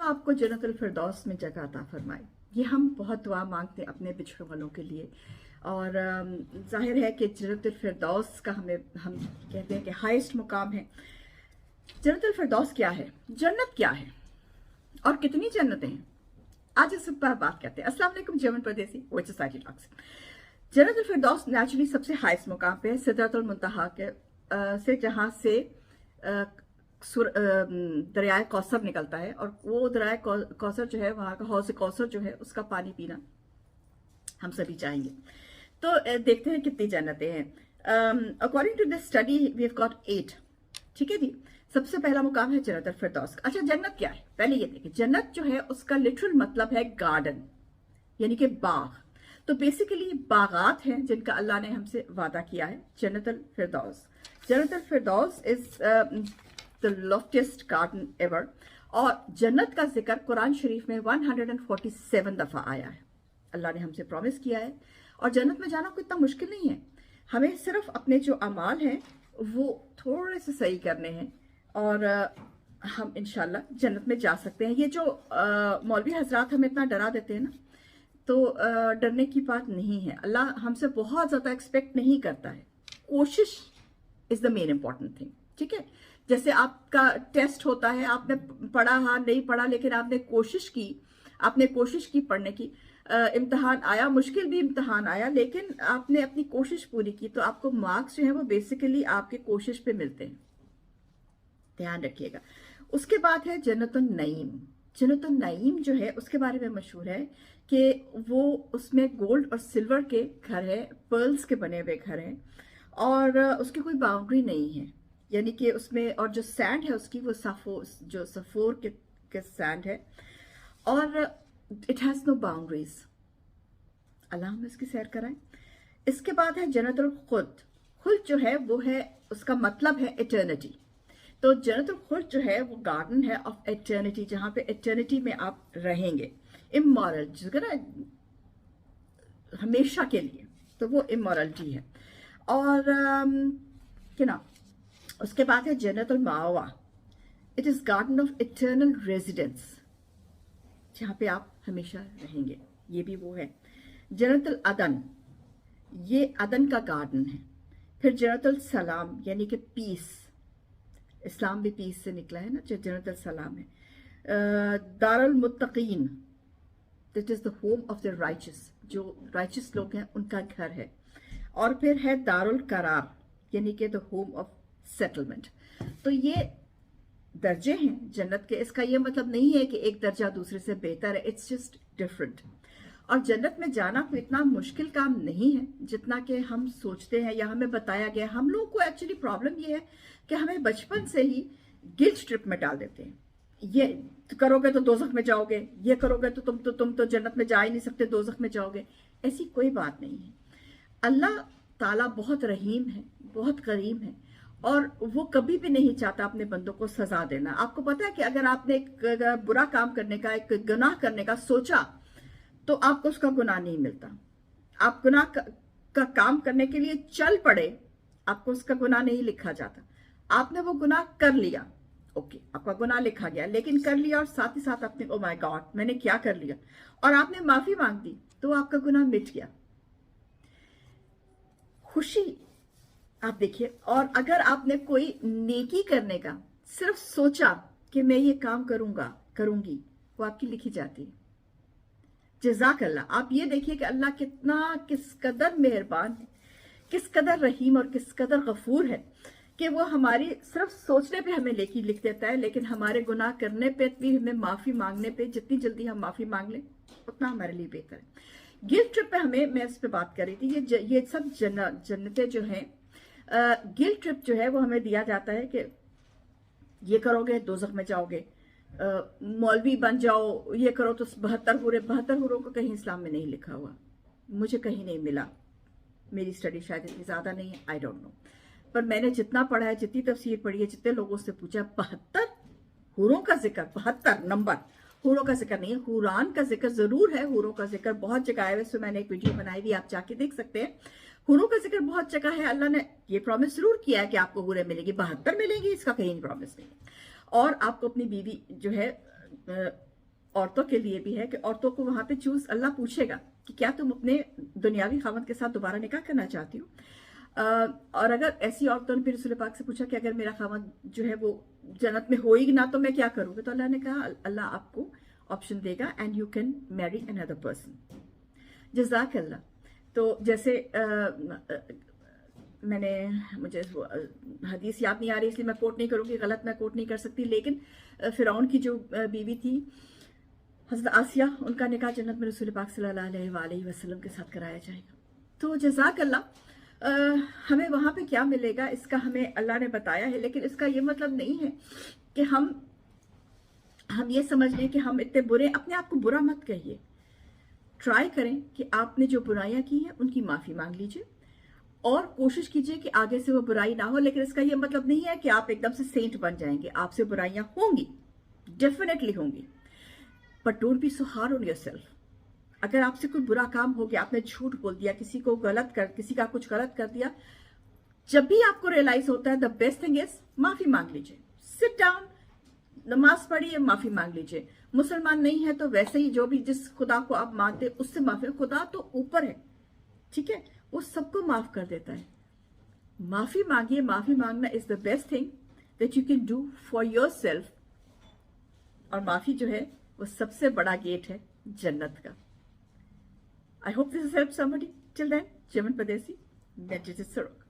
आपको जन्नतुल फिरदौस में जगह अता फरमाए। ये हम बहुत दुआ मांगते हैं अपने बिछड़े वालों के लिए। और जाहिर है कि जन्नतुल फिरदौस का हम कहते हैं कि हाईएस्ट मुकाम है। जन्नतुल फिरदौस क्या है, जन्नत क्या है और कितनी जन्नतें हैं, आज इस पर बात करते हैं। अस्सलाम वालेकुम जर्मन परदेसी ओएच सोसाइटी टॉक्स। जन्नतुल फिरदौस नेचुरली सबसे हाईएस्ट मुकाम पे है, सिदरतुल मुंतहा के से जहां से दरियाए कौसर निकलता है। और वो दरियाए कौसर जो है, वहां का हौज़ कौसर जो है, उसका पानी पीना हम सभी चाहेंगे। तो देखते हैं कितनी जन्नतें हैं। According to this study we have got 8। ठीक है जी। सबसे पहला मुकाम है जन्नतुल फिरदौस। अच्छा, जन्नत क्या है, पहले ये देखिए। जन्नत जो है उसका लिटरल मतलब है गार्डन, यानी कि बाग। तो बेसिकली बागात हैं जिनका अल्लाह ने हमसे वादा किया है। जन्नतुल फिरदौस, जन्नतुल फिरदौस इज द लॉफ्टेस्ट गार्डन एवर। और जन्नत का जिक्र कुरान शरीफ में 147 दफा आया है। अल्लाह ने हमसे प्रॉमिस किया है। और जन्नत में जाना कोई इतना मुश्किल नहीं है। हमें सिर्फ अपने जो अमाल हैं वो थोड़े से सही करने हैं और हम इंशाल्लाह जन्नत में जा सकते हैं। ये जो मौलवी हजरात हमें इतना डरा देते हैं ना, तो डरने की बात नहीं है। अल्लाह हमसे बहुत ज्यादा एक्सपेक्ट नहीं करता है। कोशिश is the main important thing. ठीक है, जैसे आपका टेस्ट होता है, आपने पढ़ा, हाँ नहीं पढ़ा, लेकिन आपने कोशिश की पढ़ने की। इम्तिहान आया, मुश्किल भी इम्तिहान आया, लेकिन आपने अपनी कोशिश पूरी की, तो आपको मार्क्स जो है वो बेसिकली आपके कोशिश पे मिलते हैं। ध्यान रखिएगा। उसके बाद है जन्नतुन नईम। जन्नतुन नईम जो है उसके बारे में मशहूर है कि वो उसमें गोल्ड और सिल्वर के घर है, पर्ल्स के बने हुए घर हैं, और उसकी कोई बाउंड्री नहीं है। यानी कि उसमें, और जो सैंड है उसकी वो सफोर के सैंड है, और इट हैज नो बाउंड्रीज। अल्लाह हमें इसकी सैर कराए। इसके बाद है जन्नतुल खुल्द। खुल्द जो है वो है, उसका मतलब है इटर्निटी। तो जन्नतुल खुल्द जो है वो गार्डन है ऑफ इटर्निटी, जहां पे इटर्निटी में आप रहेंगे, इमोरल, हमेशा के लिए। तो वो इमोरलिटी है। और क्या ना, उसके बाद है जन्नतुल मावा। It is garden of eternal residence, जहां पे आप हमेशा रहेंगे। ये भी वो है। जन्नतुल अदन, ये अदन का गार्डन है। फिर जन्नतुल सलाम, यानी कि पीस। इस्लाम भी पीस से निकला है ना, जो जन्नतुल सलाम है। दारुल मुत्तकीन, that is the home of the righteous, जो राइचस लोग हैं उनका घर है। और फिर है दारुल करार, यानी कि द होम ऑफ सेटलमेंट। तो ये दर्जे हैं जन्नत के। इसका ये मतलब नहीं है कि एक दर्जा दूसरे से बेहतर है, इट्स जस्ट डिफरेंट। और जन्नत में जाना कोई इतना मुश्किल काम नहीं है जितना कि हम सोचते हैं या हमें बताया गया। हम लोगों को एक्चुअली प्रॉब्लम ये है कि हमें बचपन से ही गिल्ट ट्रिप में डाल देते हैं। ये करोगे तो दोज़ख में जाओगे, ये करोगे तो तुम तो जन्नत में जा ही नहीं सकते, दोज़ख में जाओगे। ऐसी कोई बात नहीं है। अल्लाह ताला बहुत रहीम है, बहुत करीम है, और वो कभी भी नहीं चाहता अपने बंदों को सजा देना। आपको पता है कि अगर आपने एक बुरा काम करने का, एक गुनाह करने का सोचा, तो आपको उसका गुनाह नहीं मिलता। आप गुनाह का काम करने के लिए चल पड़े, आपको उसका गुनाह नहीं लिखा जाता। आपने वो गुनाह कर लिया, ओके, आपका गुनाह लिखा गया, लेकिन कर लिया और साथ ही साथ आपने ओ माय गॉड मैंने क्या कर लिया, और आपने माफी मांग दी, तो आपका गुनाह मिट गया। खुशी आप देखिए। और अगर आपने कोई नेकी करने का सिर्फ सोचा कि मैं ये काम करूंगी, वो आपकी लिखी जाती है। जज़ाकल्लाह। आप ये देखिए कि अल्लाह किस कदर मेहरबान है, किस कदर रहीम और किस कदर गफूर है कि वो हमारी सिर्फ सोचने पे हमें नेकी लिख देता है, लेकिन हमारे गुनाह करने पे भी, हमें माफी मांगने पे, जितनी जल्दी हम माफी मांग लें उतना हमारे लिए बेहतर है। गिल्ट ट्रिप पे मैं इस पे बात कर रही थी। ये सब जन्नतें जो हैं, गिल्ट ट्रिप जो है वो हमें दिया जाता है कि ये करोगे दोज़ख में जाओगे, मौलवी बन जाओ, ये करो तो 72 हूरों को कहीं इस्लाम में नहीं लिखा हुआ, मुझे कहीं नहीं मिला। मेरी स्टडी शायद इतनी ज्यादा नहीं है, आई डोंट नो, पर मैंने जितना पढ़ा है, जितनी तफसीर पढ़ी है, जितने लोगों से पूछा, 72 हूरों का जिक्र, 72 नंबर, हूरों का जिक्र नहीं है। हुरान का जिक्र जरूर है, हूरों का जिक्र बहुत जगह है। वैसे मैंने एक वीडियो बनाई हुई, आप जाके देख सकते हैं। हूरों का जिक्र बहुत जगह है। अल्लाह ने ये प्रॉमिस जरूर किया है कि आपको हूरें मिलेगी, 72 मिलेंगी, इसका कहीं प्रॉमिस नहीं। और आपको अपनी बीवी जो है औरतों के लिए भी है कि औरतों को वहां पे चूज, अल्लाह पूछेगा कि क्या तुम अपने दुनियावी खामद के साथ दोबारा निकाह करना चाहती हो। और अगर ऐसी औरतों ने फिर रसूल पाक से पूछा कि अगर मेरा खामद जो है वो जन्नत में होएगी ना तो मैं क्या करूँगी, तो अल्लाह ने कहा अल्लाह आपको ऑप्शन देगा and you can marry another person. जज़ाक अल्लाह। तो जैसे मुझे हदीस याद नहीं आ रही इसलिए मैं कोट नहीं करूँगी, गलत मैं कोट नहीं कर सकती, लेकिन फिरौन की जो बीवी थी हज़रत आसिया, उनका निकाह जन्नत में रसूल पाक सल्लल्लाहु अलैहि वसल्लम के साथ कराया जाएगा। तो जज़ाक अल्लाह। हमें वहाँ पे क्या मिलेगा इसका हमें अल्लाह ने बताया है, लेकिन इसका ये मतलब नहीं है कि हम ये समझ लें कि हम इतने बुरे, अपने आप को बुरा मत कहिए। ट्राई करें कि आपने जो बुराइयां की हैं उनकी माफ़ी मांग लीजिए और कोशिश कीजिए कि आगे से वो बुराई ना हो। लेकिन इसका ये मतलब नहीं है कि आप एकदम से सेंट बन जाएंगे, आपसे बुराइयां होंगी, डेफिनेटली होंगी, but don't be so hard on yourself. अगर आपसे कोई बुरा काम हो गया, आपने झूठ बोल दिया, किसी का कुछ गलत कर दिया, जब भी आपको रियलाइज होता है, द बेस्ट थिंग इज माफी मांग लीजिए। सिट डाउन, नमाज पढ़िए, माफी मांग लीजिए। मुसलमान नहीं है तो वैसे ही जो भी जिस खुदा को आप मानते उससे माफी, खुदा तो ऊपर है, ठीक है, वो सबको माफ कर देता है। माफी मांगिए, माफी मांगना is the best thing that you can do for your self. और माफी जो है वो सबसे बड़ा गेट है जन्नत का। I hope this help somebody. Till then, जेमन परदेसी, मैं जिजित सरोक।